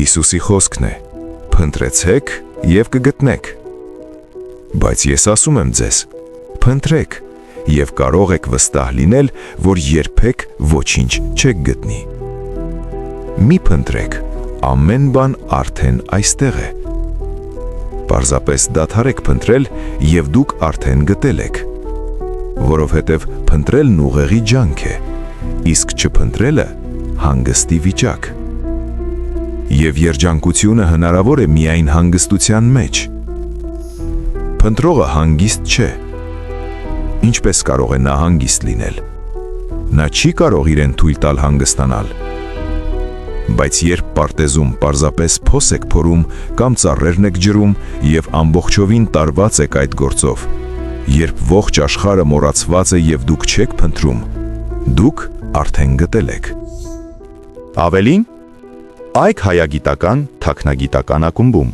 Հիսուսի խոսքն է. «Փնտրեցեք և կգտնեք»։ Բայց ես ասում եմ ձեզ. փնտրեք և կարող եք վստահ լինել, որ երբեք ոչինչ չեք գտնի։ Մի փնտրեք, ամեն բան արդեն այստեղ է։ Պարզապես դադարեք փնտրել և դուք արդեն գտել եք, որովհետև փնտրելն ուղեղի ջանք է, իսկ չփնտրելը հանգստի վիճակ։ Եվ երջանկությունը հնարավոր է միայն հանգստության մեջ։ Փնտրողը հանգիստ չէ։ Ինչպես կարող է նա հանգիստ լինել։ Նա չի կարող իրեն թույլ տալ հանգստանալ։ Բայց երբ պարտեզում պարզապես փոս եք փորում կամ ծառերն եք ջրում և ամբողջովին տարված եք այդ գործով, երբ ողջ աշխարհը մոռացված է և դուք չեք փնտրում, դուք արդեն գտել եք։ Ավելին, այգ հայագիտական թաքնագիտական ակումբում։